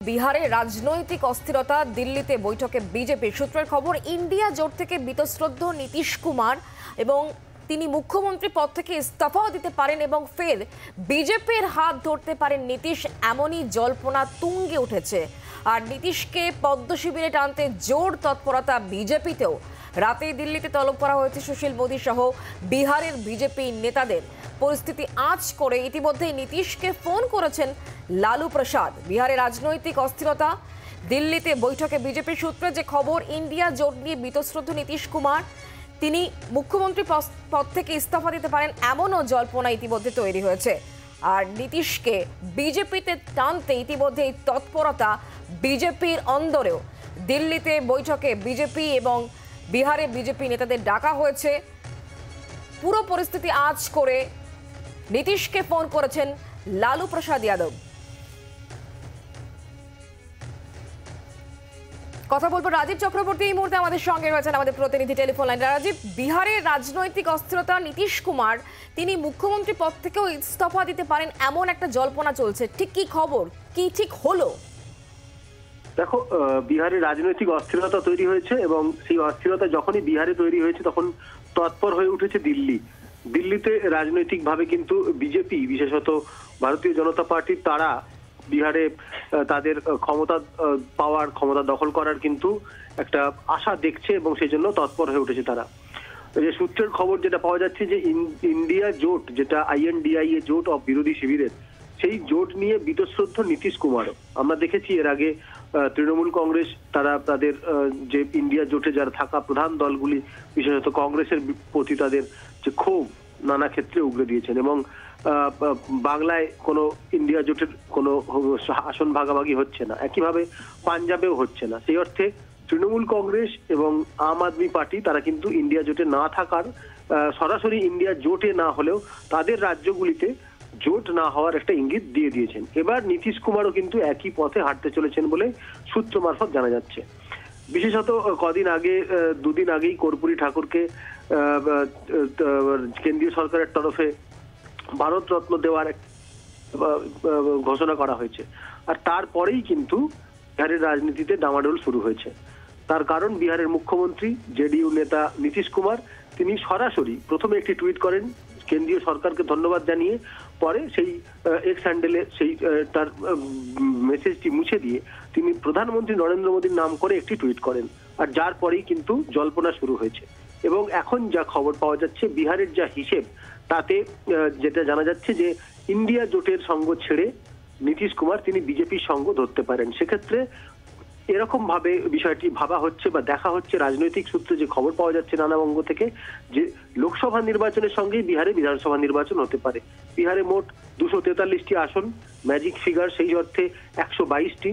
বিহারে রাজনৈতিক অস্থিরতা, দিল্লিতে বৈঠকে বিজেপি সূত্রের খবর ইন্ডিয়া জোট থেকে বীতশ্রদ্ধ নীতিশ কুমার এবং তিনি মুখ্যমন্ত্রী পদ থেকে ইস্তফাও দিতে পারেন এবং ফের বিজেপির হাত ধরতে পারেন নীতিশ, এমনই জল্পনা তুঙ্গে উঠেছে। আর নীতিশকে পদ্ম শিবিরে টানতে জোর তৎপরতা বিজেপিতেও। রাতেই দিল্লিতে তলব করা হয়েছে সুশীল মোদী সহ বিহারের বিজেপি নেতাদের। পরিস্থিতি আঁচ করে ইতিমধ্যেই নীতিশকে ফোন করেছেন লালু প্রসাদ। বিহারে রাজনৈতিক অস্থিরতা, দিল্লিতে বৈঠকে বিজেপি সূত্রে যে খবর, ইন্ডিয়া জোট নিয়ে বীতশ্রদ্ধ নীতিশ কুমার তিনি মুখ্যমন্ত্রী পদ থেকে ইস্তফা দিতে পারেন, এমনও জল্পনা ইতিমধ্যে তৈরি হয়েছে। আর নীতিশকে বিজেপিতে টানতে ইতিমধ্যেই তৎপরতা বিজেপির অন্দরেও। দিল্লিতে বৈঠকে বিজেপি এবং বিহারে বিজেপি নেতাদের ডাকা হয়েছে। পুরো পরিস্থিতি আঁচ করে নীতিশকে ফোন করেছেন লালু প্রসাদ যাদব। কথা বলবো রাজীব চক্রবর্তী এই মুহূর্তে আমাদের সঙ্গে রয়েছেন, আমাদের প্রতিনিধি টেলিফোন লাইনে। রাজীব, বিহারের রাজনৈতিক অস্থিরতা, নীতিশ কুমার তিনি মুখ্যমন্ত্রী পদ থেকেও ইস্তফা দিতে পারেন এমন একটা জল্পনা চলছে, ঠিক কি খবর, কি ঠিক হলো? দেখো, বিহারে রাজনৈতিক অস্থিরতা তৈরি হয়েছে এবং সেই অস্থিরতা যখনই বিহারে তৈরি হয়েছে তখন তৎপর হয়ে উঠেছে দিল্লিতে রাজনৈতিকভাবে কিন্তু বিজেপি, বিশেষত ভারতীয় জনতা পার্টি, তারা বিহারে তাদের ক্ষমতা পাওয়ার, ক্ষমতা দখল করার কিন্তু একটা আশা দেখছে এবং সেই জন্য তৎপর হয়ে উঠেছে তারা। যে সূত্রের খবর যেটা পাওয়া যাচ্ছে যে ইন্ডিয়া জোট, যেটা INDIA জোট অফ বিরোধী শিবিরের, সেই জোট নিয়ে বীতশ্রদ্ধ নীতিশ কুমারও। আমরা দেখেছি এর আগে তৃণমূল কংগ্রেস তারা তাদের যে ইন্ডিয়া জোটে যারা থাকা প্রধান দলগুলি, বিশেষত কংগ্রেসের প্রতি তাদের যে ক্ষোভ নানা ক্ষেত্রে উগরে দিয়েছেন এবং বাংলায় কোনো ইন্ডিয়া জোটের কোনো আসন ভাগাভাগি হচ্ছে না, একইভাবে পাঞ্জাবেও হচ্ছে না। সেই অর্থে তৃণমূল কংগ্রেস এবং আম আদমি পার্টি তারা কিন্তু ইন্ডিয়া জোটে না থাকার, সরাসরি ইন্ডিয়া জোটে না হলেও তাদের রাজ্যগুলিতে জোট না হওয়ার একটা ইঙ্গিত দিয়ে দিয়েছেন। এবার নীতিশ কুমারও কিন্তু একই পথে হাঁটতে চলেছেন বলে সূত্র মারফত জানা যাচ্ছে। বিশেষত কদিন আগে, দুদিন আগেই কর্পূরী ঠাকুরকে কেন্দ্রীয় সরকারের তরফে ভারত রত্ন দেওয়ার ঘোষণা করা হয়েছে। আর তারপরেই কিন্তু বিহারের রাজনীতিতে ডামাডোল শুরু হয়েছে। তার কারণ, বিহারের মুখ্যমন্ত্রী জেডিইউ নেতা নীতিশ কুমার তিনি সরাসরি প্রথমে একটি টুইট করেন কেন্দ্রীয় সরকারকে ধন্যবাদ জানিয়ে, পরে সেই এক্স হ্যান্ডেলে সেই তার মেসেজটি মুছে দিয়ে তিনি প্রধানমন্ত্রী নরেন্দ্র মোদীর নাম করে একটি টুইট করেন। আর যার পরেই কিন্তু জল্পনা শুরু হয়েছে এবং এখন যা খবর পাওয়া যাচ্ছে, বিহারের যা হিসেব, তাতে যেটা জানা যাচ্ছে যে ইন্ডিয়া জোটের সঙ্গ ছেড়ে নীতিশ কুমার তিনি বিজেপির সঙ্গ ধরতে পারেন। সেক্ষেত্রে এরকম ভাবে বিষয়টি ভাবা হচ্ছে বা দেখা হচ্ছে রাজনৈতিক সূত্রে যে খবর পাওয়া যাচ্ছে নানা বঙ্গ থেকে, যে লোকসভা নির্বাচনের সঙ্গেই বিহারে বিধানসভা নির্বাচন হতে পারে। বিহারে মোট 243টি আসন, ম্যাজিক ফিগার সেই অর্থে 122টি,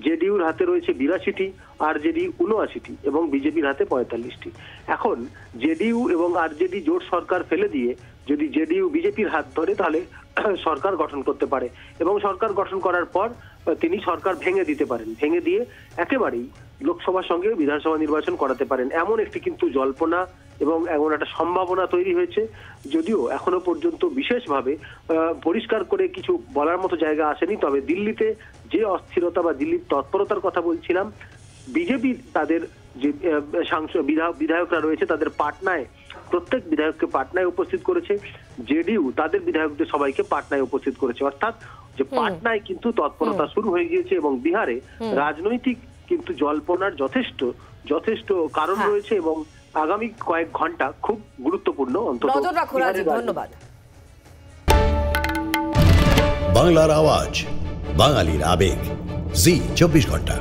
জেডিইউর হাতে রয়েছে 82টি, আরজেডি 79টি এবং বিজেপির হাতে 45টি। এখন জেডিইউ এবং আরজেডি জোট সরকার ফেলে দিয়ে যদি জেডিইউ বিজেপির হাত ধরে তাহলে সরকার গঠন করতে পারে এবং সরকার গঠন করার পর তিনি সরকার ভেঙে দিতে পারেন, ভেঙে দিয়ে একেবারেই লোকসভার সঙ্গে বিধানসভা নির্বাচন করাতে পারেন, এমন একটি কিন্তু জল্পনা এবং এমন একটা সম্ভাবনা তৈরি হয়েছে। যদিও এখনো পর্যন্ত বিশেষভাবে পরিষ্কার করে কিছু বলার মতো জায়গা আসেনি, তবে দিল্লিতে যে অস্থিরতা বা দিল্লির তৎপরতার কথা বলছিলাম, বিজেপি তাদের যে সাংসদ বিধায়করা রয়েছে তাদের পাটনায়, প্রত্যেক বিধায়ককে পাটনায় উপস্থিত করেছে। জেডিইউ তাদের বিধায়কদের সবাইকে পাটনায় উপস্থিত করেছে, অর্থাৎ যে পাটনায় কিন্তু তৎপরতা শুরু হয়ে গিয়েছে এবং বিহারে রাজনৈতিক কিন্তু জল্পনার যথেষ্ট কারণ রয়েছে এবং আগামী কয়েক ঘন্টা খুব গুরুত্বপূর্ণ। অন্তত ধন্যবাদ। বাংলার আওয়াজ, বাঙালির আবেগ, জি 24 ঘন্টা।